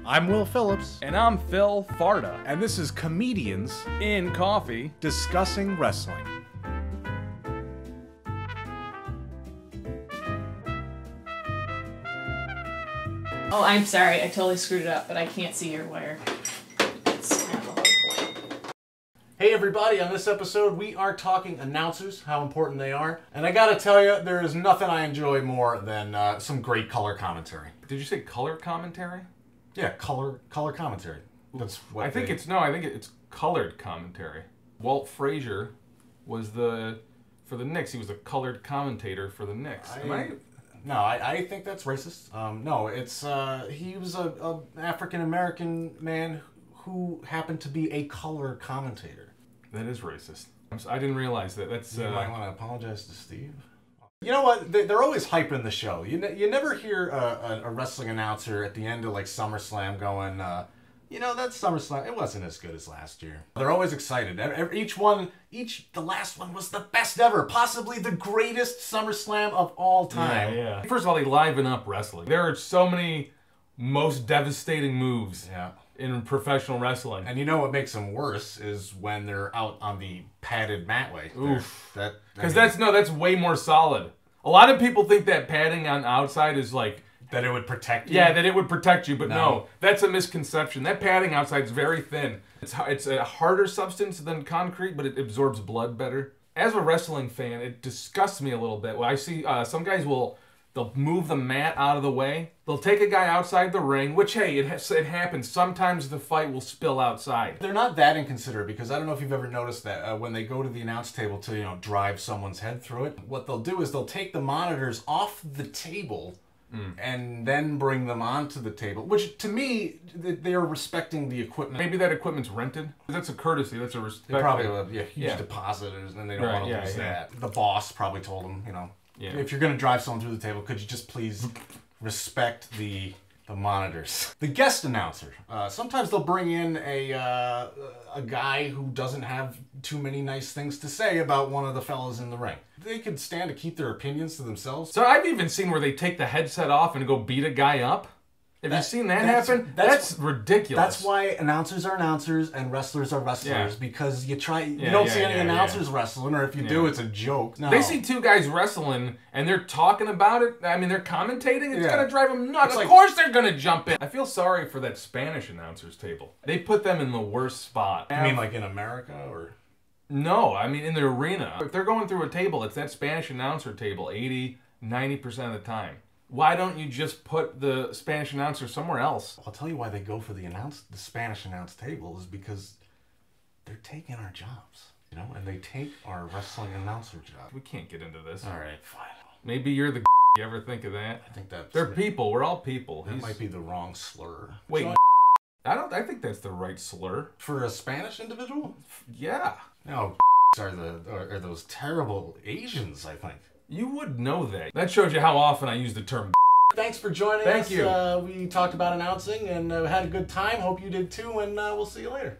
I'm Will Phillips. And I'm Phil Farda. And this is Comedians In Coffee. Discussing Wrestling. Oh, I'm sorry. I totally screwed it up, but I can't see your wire. That's kind of the whole point. Hey everybody, on this episode we are talking announcers, how important they are. And I gotta tell you, there is nothing I enjoy more than some great color commentary. Did you say color commentary? Yeah, color commentary. That's what I think it's colored commentary. Walt Frazier was for the Knicks, he was a colored commentator for the Knicks. No, I think that's racist. No, it's he was a African American man who happened to be a color commentator. That is racist. I didn't realize that. That's You might want to apologize to Steve. You know what? They're always hyping the show. You never hear a wrestling announcer at the end of like SummerSlam going, you know, that SummerSlam, it wasn't as good as last year. They're always excited. The last one was the best ever. Possibly the greatest SummerSlam of all time. Yeah. First of all, they liven up wrestling. There are so many most devastating moves in professional wrestling. And you know what makes them worse is when they're out on the padded matway. Oof. Because that's way more solid. A lot of people think that padding on the outside is like... That it would protect you? Yeah, that it would protect you, but no, that's a misconception. That padding outside is very thin. It's a harder substance than concrete, but it absorbs blood better. As a wrestling fan, it disgusts me a little bit. When I see some guys they'll move the mat out of the way. They'll take a guy outside the ring, which, hey, it happens. Sometimes the fight will spill outside. They're not that inconsiderate, because I don't know if you've ever noticed that when they go to the announce table to, you know, drive someone's head through it, what they'll do is they'll take the monitors off the table and then bring them onto the table, which to me, they're respecting the equipment. Maybe that equipment's rented. That's a courtesy. That's a respect. They probably have a huge deposit, and they don't want to lose that. The boss probably told them, you know, if you're going to drive someone through the table, could you just please respect the monitors? The guest announcer. Sometimes they'll bring in a guy who doesn't have too many nice things to say about one of the fellas in the ring. They could stand to keep their opinions to themselves. So I've even seen where they take the headset off and go beat a guy up. Have you seen that happen? That's ridiculous. That's why announcers are announcers and wrestlers are wrestlers, because you don't see any announcers wrestling, or if you do, it's a joke. No. They see two guys wrestling and they're talking about it. I mean, they're commentating. It's gonna drive them nuts. Of course they're gonna jump in. I feel sorry for that Spanish announcers table. They put them in the worst spot. You mean like in America, or? No, I mean in the arena. If they're going through a table, it's that Spanish announcer table 80, 90% of the time. Why don't you just put the Spanish announcer somewhere else? I'll tell you why they go for the Spanish announce table is because they're taking our jobs, you know, and they take our wrestling announcer job. We can't get into this. All right, fine. Maybe you're the you ever think of that? I think that's... They're people. We're all people. That might be the wrong slur. Wait, I think that's the right slur. For a Spanish individual? Yeah. No, are those terrible Asians, I think. You would know that. That shows you how often I use the term. Thanks for joining us. Thank you. We talked about announcing and had a good time. Hope you did too, and we'll see you later.